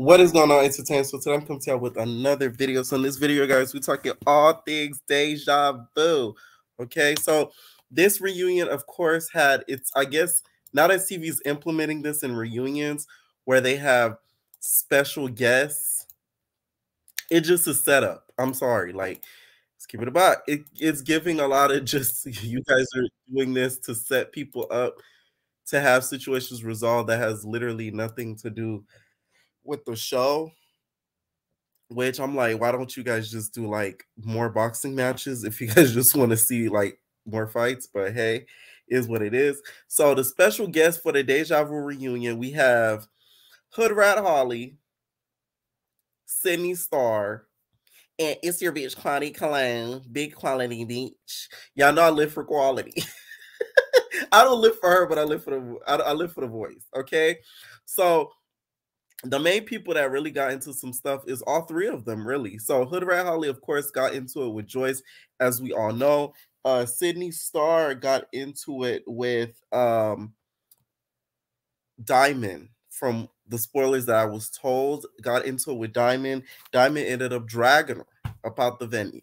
What is going on, entertainment? So today I'm coming to you with another video. So in this video, guys, we're talking all things deja vu. Okay, so this reunion, of course, had its, I guess, now that TV is implementing this in reunions where they have special guests, it's just a setup. I'm sorry, like, let's keep it about. It's giving a lot of just you guys are doing this to set people up to have situations resolved that has literally nothing to do with the show. Which I'm like, why don't you guys just do like more boxing matches if you guys just want to see like more fights? But hey, is what it is. So the special guest for the Deja Vu reunion, we have Hoodrat Holly, Sydney Star, and it's your bitch Quality Cologne, big quality bitch. Y'all know I live for quality. I don't live for her, but I live for I live for the voice. Okay, so the main people that really got into some stuff is all three of them, really. So Hoodrat Holly, of course, got into it with Joyce, as we all know. Sydney Star got into it with Diamond. From the spoilers that I was told, got into it with Diamond. Diamond ended up dragging her about the venue.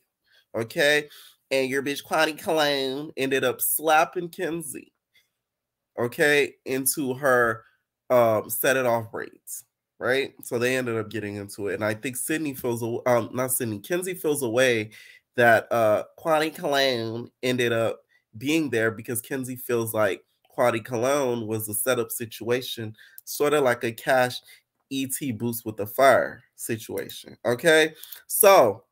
Okay. And your bitch Quanty Cologne ended up slapping Kenzy, okay, into her set it off braids. Right, so they ended up getting into it, and I think Sydney feels not Sydney, Kenzy feels a way that Quality Cologne ended up being there because Kenzy feels like Quality Cologne was a setup situation, sort of like a Cash ET boost with the fire situation. Okay, so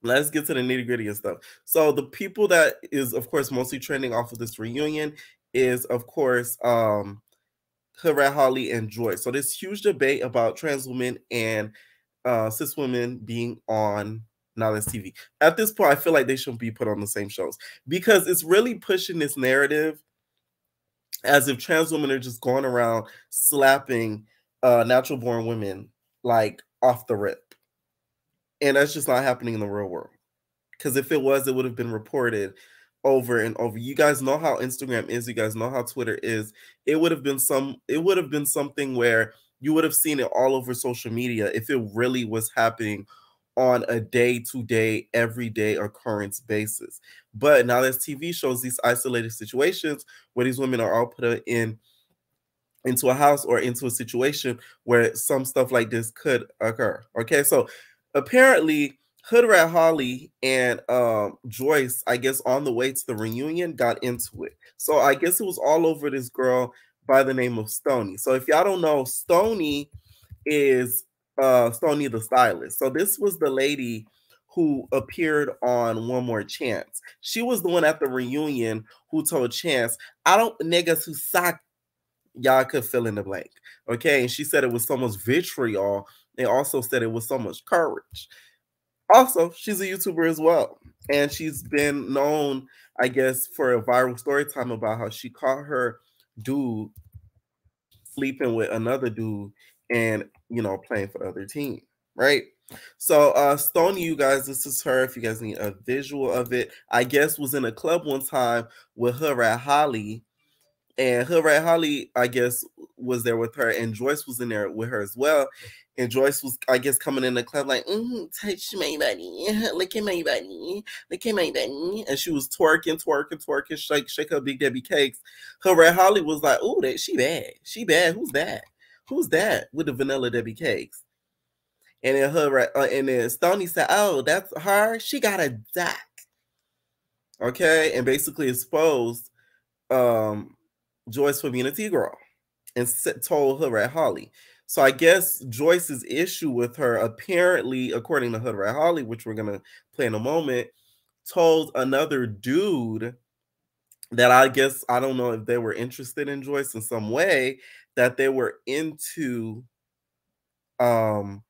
let's get to the nitty gritty of stuff. So the people that is, of course, mostly trending off of this reunion is, of course, Hoodrat Holly and Joyce. So this huge debate about trans women and cis women being on Now That's TV. At this point, I feel like they shouldn't be put on the same shows because it's really pushing this narrative as if trans women are just going around slapping natural born women like off the rip. And that's just not happening in the real world. Because if it was, it would have been reported over and over. You guys know how Instagram is. You guys know how Twitter is. It would have been something where you would have seen it all over social media if it really was happening on a day-to-day, everyday occurrence basis. But now there's TV shows these isolated situations where these women are all put into a house or into a situation where some stuff like this could occur. Okay, so apparently Hoodrat Holly and Joyce, I guess on the way to the reunion, got into it. So I guess it was all over this girl by the name of Stony. So if y'all don't know, Stony is Stony the stylist. So this was the lady who appeared on One More Chance. She was the one at the reunion who told Chance, I don't niggas who suck. Y'all could fill in the blank. Okay. And she said it was so much vitriol. And also said it was so much courage. Also, she's a YouTuber as well. And she's been known, I guess, for a viral story time about how she caught her dude sleeping with another dude and, you know, playing for the other team. Right. So Stony, you guys, this is her. If you guys need a visual of it, I guess was in a club one time with her at Holly. And Hoodrat Holly, I guess, was there with her, and Joyce was in there with her as well. And Joyce was, I guess, coming in the club like, touch my body, look at my body, look at my body. And she was twerking, shake her Big Debbie cakes. Hoodrat Holly was like, ooh, she bad. Who's that? Who's that with the vanilla Debbie cakes? And then and then Stony said, oh, that's her. She got a duck. Okay, and basically exposed Joyce for being a T-girl and told Hoodrat Holly. So I guess Joyce's issue with her, apparently, according to Hoodrat Holly, which we're going to play in a moment, told another dude that I guess, I don't know if they were interested in Joyce in some way, that they were into, told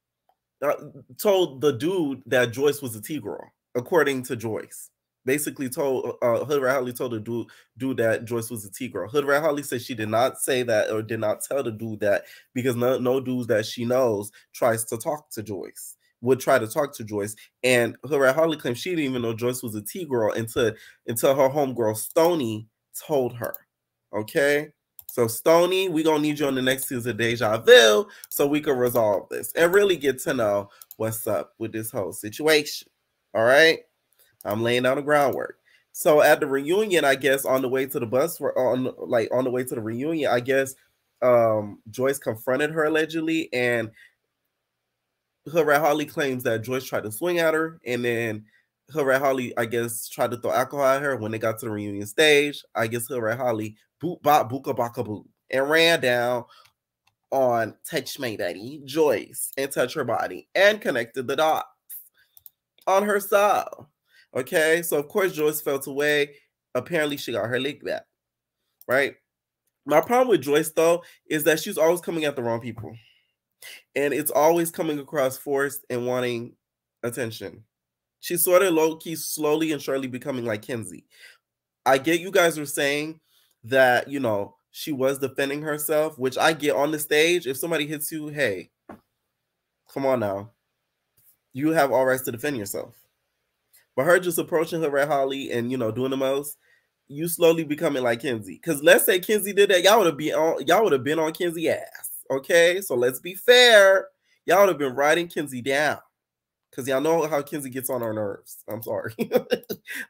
the dude that Joyce was a T-girl, according to Joyce. Basically told Hoodrat Holly told the dude that Joyce was a T-girl. Hoodrat Holly said she did not say that or did not tell the dude that because no dudes that she knows tries to talk to Joyce, would try to talk to Joyce. And Hoodrat Holly claims she didn't even know Joyce was a T-girl until her homegirl Stony told her. Okay? So Stony, we gonna need you on the next season of Deja Vu so we can resolve this and really get to know what's up with this whole situation. All right, I'm laying down the groundwork. So at the reunion, I guess on the way to the bus, on the way to the reunion, I guess Joyce confronted her allegedly, and Hoodrat Holly claims that Joyce tried to swing at her, and then Hoodrat Holly, I guess, tried to throw alcohol at her when they got to the reunion stage. I guess Hoodrat Holly boop bop booka baka boo and ran down on Touch My Buddy Joyce and touch her body and connected the dots on her side. Okay, so of course Joyce felt away. Apparently she got her leg back, right? My problem with Joyce though is that she's always coming at the wrong people, and it's always coming across forced and wanting attention. She's sort of low-key, slowly and surely becoming like Kenzy. I get you guys are saying that, you know, she was defending herself, which I get on the stage. If somebody hits you, hey, come on now. You have all rights to defend yourself. But her just approaching her Red Holly and, you know, doing the most, you slowly becoming like Kenzy. Because let's say Kenzy did that, y'all would have been on Kenzy ass. Okay? So let's be fair. Y'all would have been riding Kenzy down. Because y'all know how Kenzy gets on our nerves. I'm sorry.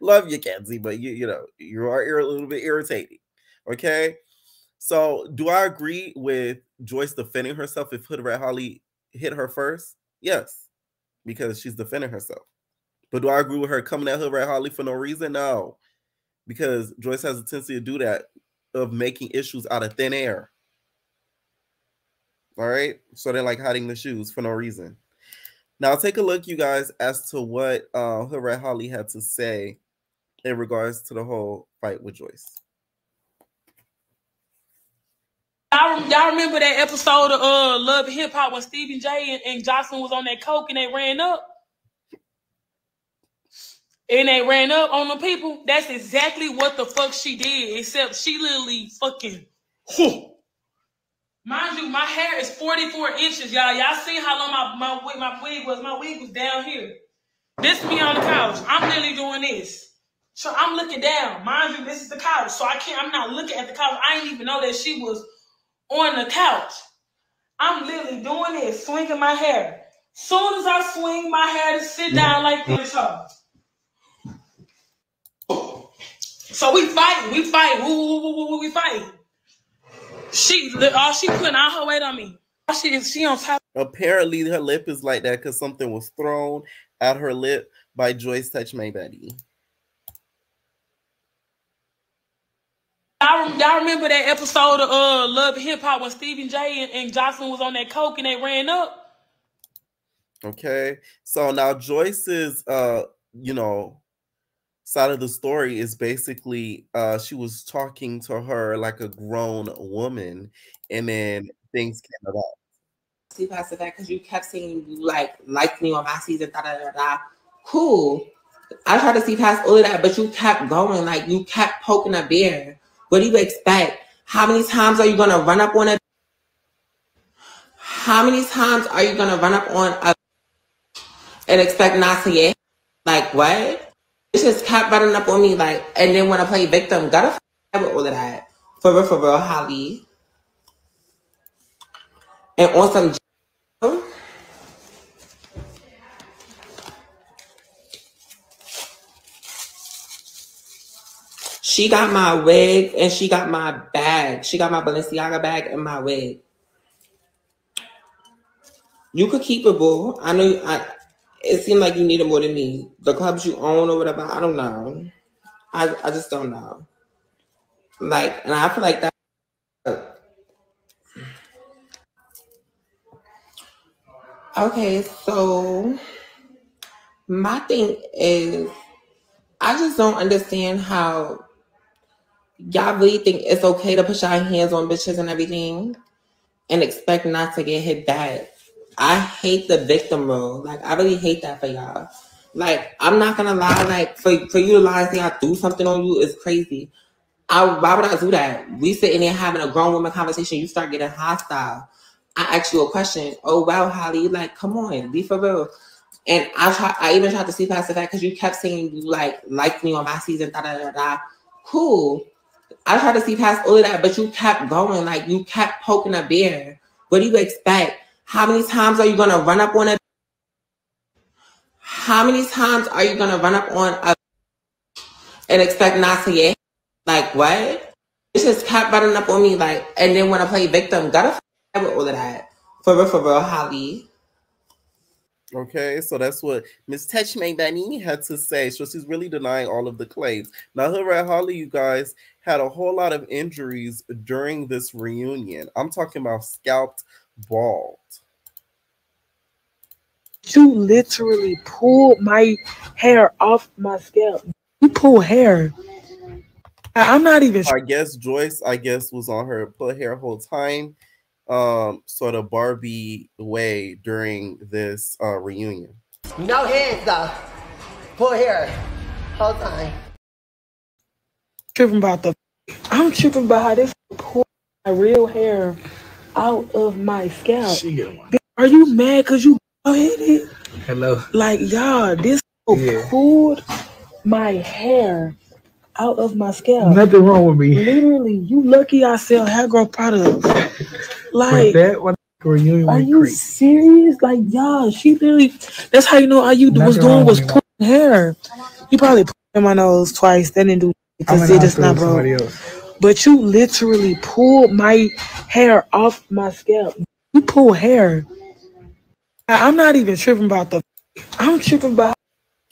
Love you, Kenzy, but you know, you are a little bit irritating. Okay? So do I agree with Joyce defending herself if Hoodrat Holly hit her first? Yes. Because she's defending herself. But do I agree with her coming at Hoodrat Holly for no reason? No. Because Joyce has a tendency to do that, of making issues out of thin air. All right? So they're like hiding the shoes for no reason. Now take a look, you guys, as to what Hoodrat Holly had to say in regards to the whole fight with Joyce. Y'all remember that episode of Love and Hip Hop when Stevie J and Jocelyn was on that coke and they ran up? And they ran up on the people? That's exactly what the fuck she did, except she literally fucking... Mind you, my hair is 44 inches, y'all. Y'all see how long my wig was? My wig was down here. This is me on the couch. I'm literally doing this. So I'm looking down. Mind you, this is the couch. So I'm not looking at the couch. I didn't even know that she was on the couch. I'm literally doing this, swinging my hair. Soon as I swing my hair to sit down like this, so we fighting. We fighting. She putting all her weight on me. She on top. Apparently her lip is like that because something was thrown at her lip by Joyce Touch My Buddy. Y'all remember that episode of Love and Hip Hop when Stevie J and Jocelyn was on that coke and they ran up? Okay. So now Joyce's you know, side of the story is basically she was talking to her like a grown woman, and then things came about. See past the fact because you kept saying you liked me on my season, Cool. I tried to see past all of that, but you kept going, like you kept poking a bear. What do you expect? How many times are you gonna run up on a? How many times are you gonna run up on a and expect not to get? Like what? It just kept running up on me, like, and then when I play victim, gotta with all of that. For real, Holly. And on some. She got my wig and she got my bag. She got my Balenciaga bag and my wig. You could keep it, boo. I know. It seemed like you needed more than me. The clubs you own or whatever. I don't know. I just don't know. Like, and I feel like that. Okay, so my thing is, I just don't understand how y'all really think it's okay to put your hands on bitches and everything and expect not to get hit back. I hate the victim role. Like, I really hate that for y'all. Like, I'm not gonna lie. Like, for you to lie and say I do something on you is crazy. Why would I do that? We sitting there having a grown woman conversation. You start getting hostile. I ask you a question. Oh, wow, Holly. Like, come on. Be for real. And I even tried to see past the fact because you kept saying you liked me on my season. Cool. I tried to see past all of that, but you kept going. Like, you kept poking a bear. What do you expect? How many times are you going to run up on a... How many times are you going to run up on a... and expect not to get... Like, what? It just kept running up on me, like, and then when I play victim, gotta with all of that. For real, Holly. Okay, so that's what Miss Touch Me Bunny had to say. So she's really denying all of the claims. Now, Hoodrat Holly, you guys, had a whole lot of injuries during this reunion. I'm talking about scalped, bald. You literally pulled my hair off my scalp. You pull hair. I'm not even sure. I guess Joyce, was on her put hair whole time, sort of Barbie way during this reunion. No hands though. Pull hair. Whole time. Tripping about I'm tripping about how this pulled my real hair out of my scalp. Are you mad because you hit it? Hello. Like, y'all, this pulled my hair out of my scalp. Nothing wrong with me. Literally, you lucky I sell hair growth products. Like, that one reunion are you crazy. serious? Like, y'all, she literally, that's how you know all you was doing was pulling hair. You probably put in my nose twice, then didn't do it because it just not broke. But you literally pulled my hair off my scalp. You pull hair. I'm not even tripping about I'm tripping about.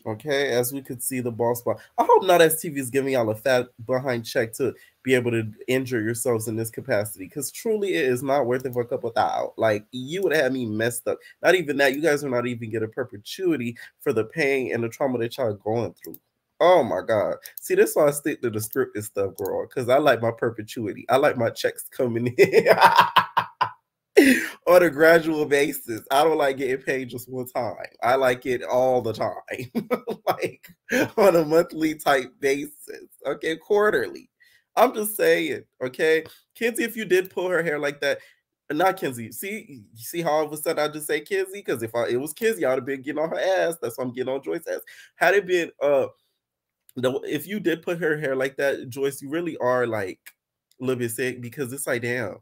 Okay, as we could see the ball spot. I hope not as TV is giving y'all a fat behind check to be able to injure yourselves in this capacity, because truly it is not worth it for a couple thousand. Like, you would have me messed up. Not even that, you guys are not even get a perpetuity for the pain and the trauma that y'all are going through. Oh my God. See, this why I stick to the scripted stuff, girl, because I like my perpetuity. I like my checks coming in. On a gradual basis. I don't like getting paid just one time. I like it all the time. Like on a monthly type basis. Okay, quarterly. I'm just saying, okay? Kenzy, if you did pull her hair like that, not Kenzy. See how all of a sudden I just say Kenzy? Because if it was Kenzy, I would have been getting on her ass. That's why I'm getting on Joyce's ass. Had it been if you did put her hair like that, Joyce, you really are like a little bit sick, because it's like, damn.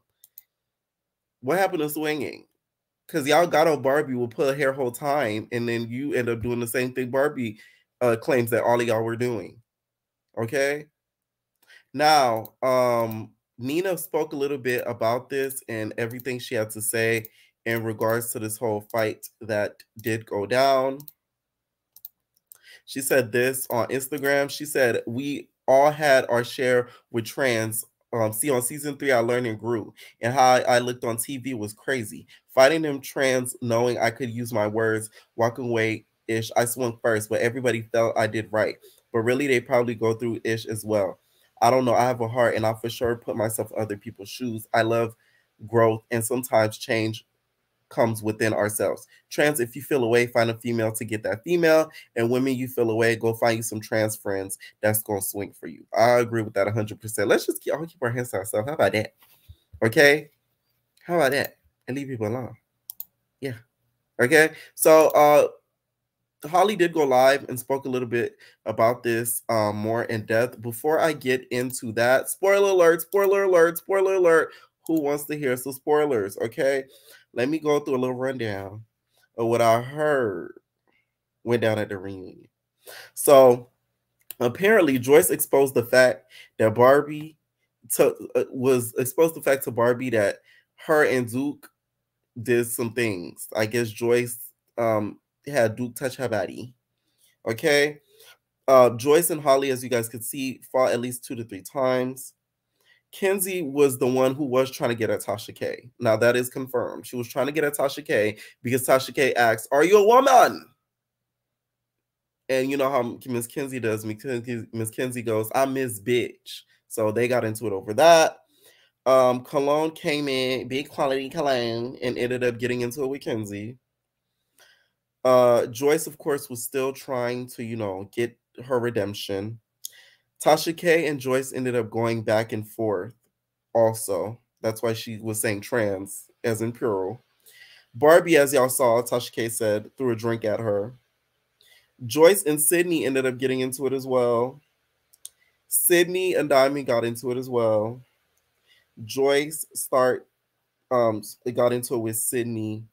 What happened to swinging? Because y'all got on Barbie will put hair whole time, and then you end up doing the same thing Barbie claims that all of y'all were doing. Okay. Now, Nina spoke a little bit about this and everything she had to say in regards to this whole fight that did go down. She said this on Instagram. She said, "We all had our share with trans. See, on season 3, I learned and grew, and how I looked on TV was crazy. Fighting them trans, knowing I could use my words, walking away ish. I swung first, but everybody felt I did right. But really, they probably go through ish as well. I don't know. I have a heart, and I for sure put myself in other people's shoes. I love growth, and sometimes change comes within ourselves. Trans, if you feel away, find a female to get that female. And women, you feel away, go find you some trans friends that's going to swing for you." I agree with that 100%. Let's just keep our hands to ourselves. How about that? Okay? How about that? And leave people alone. Yeah. Okay? So, Holly did go live and spoke a little bit about this more in depth. Before I get into that, spoiler alert, spoiler alert, spoiler alert. Who wants to hear some spoilers? Okay, let me go through a little rundown of what I heard went down at the reunion. So apparently, Joyce exposed the fact that was exposed the fact to Barbie that her and Duke did some things. I guess Joyce had Duke touch her body. Okay. Joyce and Holly, as you guys could see, fought at least 2 to 3 times. Kenzy was the one who was trying to get at Tasha K. Now that is confirmed. She was trying to get at Tasha K because Tasha K asked, "Are you a woman?" And you know how Miss Kenzy does. Miss Kenzy goes, "I'm Miss Bitch." So they got into it over that. Cologne came in, big quality cologne, and ended up getting into it with Kenzy. Joyce, of course, was still trying to, get her redemption. Tasha K and Joyce ended up going back and forth also. That's why she was saying trans, as in plural. Barbie, as y'all saw, Tasha K said, threw a drink at her. Joyce and Sydney ended up getting into it as well. Sydney and Diamond got into it as well. Joyce got into it with Sydney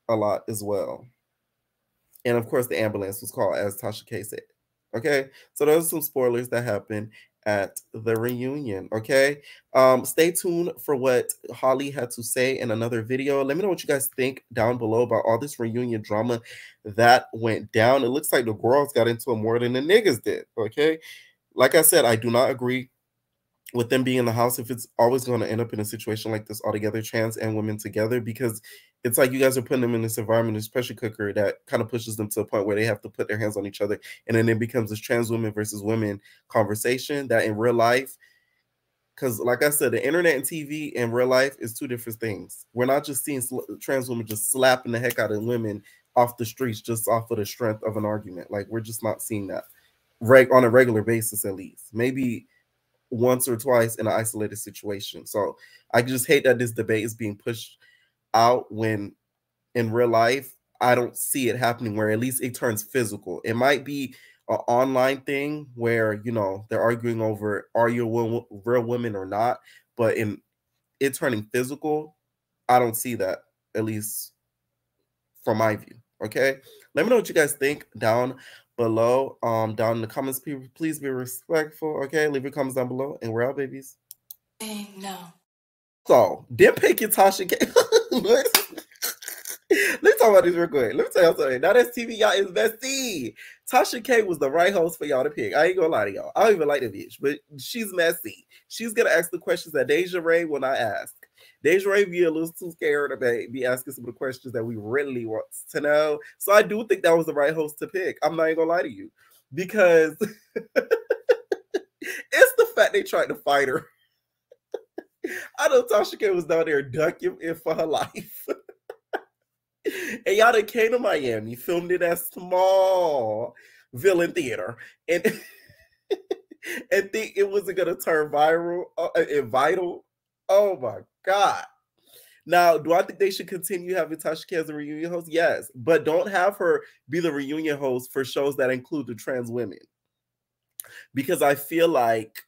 a lot as well. And of course, the ambulance was called, as Tasha K said. Okay, so those are some spoilers that happened at the reunion. Okay, stay tuned for what Holly had to say in another video. Let me know what you guys think down below about all this reunion drama that went down. It looks like the girls got into it more than the niggas did. Okay, like I said, I do not agree with them being in the house if it's always going to end up in a situation like this altogether, trans and women together, because it's like you guys are putting them in this environment, this pressure cooker that kind of pushes them to a point where they have to put their hands on each other. And then it becomes this trans women versus women conversation that in real life, because like I said, the internet and TV in real life is two different things. We're not just seeing trans women just slapping the heck out of women off the streets just off of the strength of an argument. Like, we're just not seeing that on a regular basis, at least. Maybe once or twice in an isolated situation. So I just hate that this debate is being pushed out when in real life I don't see it happening, where at least it turns physical. It might be an online thing where, you know, they're arguing over, are you a real woman or not? But in it turning physical, I don't see that, at least from my view. Okay, let me know what you guys think down below, down in the comments. People, please be respectful. Okay, leave your comments down below, and we're out, babies. No. So, didn't pick your Tasha K. Let's talk about this real quick. Let me tell y'all something. Now that's TV, y'all is messy. Tasha K was the right host for y'all to pick. I ain't gonna lie to y'all. I don't even like the bitch, but she's messy. She's gonna ask the questions that Deja Ray will not ask. Deja Ray be a little too scared to be asking some of the questions that we really want to know. So I do think that was the right host to pick. I'm not even gonna lie to you, because it's the fact they tried to fight her. I know Tasha K was down there ducking it for her life. And y'all that came to Miami, filmed it at small villain theater, and and think it wasn't gonna turn viral and vital. Oh my God. Now, do I think they should continue having Tasha K as a reunion host? Yes, but don't have her be the reunion host for shows that include the trans women, because I feel like,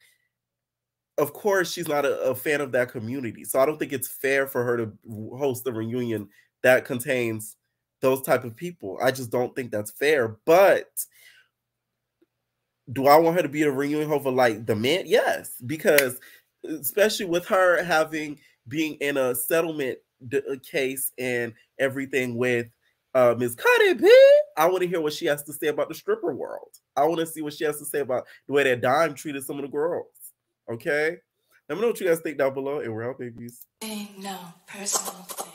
of course, she's not a fan of that community. So I don't think it's fair for her to host a reunion that contains those type of people. I just don't think that's fair. But do I want her to be a reunion host for like the men? Yes, because especially with her being in a settlement case and everything with Ms. Cardi B, I want to hear what she has to say about the stripper world. I want to see what she has to say about the way that Dime treated some of the girls. Okay, let me know what you guys think down below, and we're out, babies. No personal thing.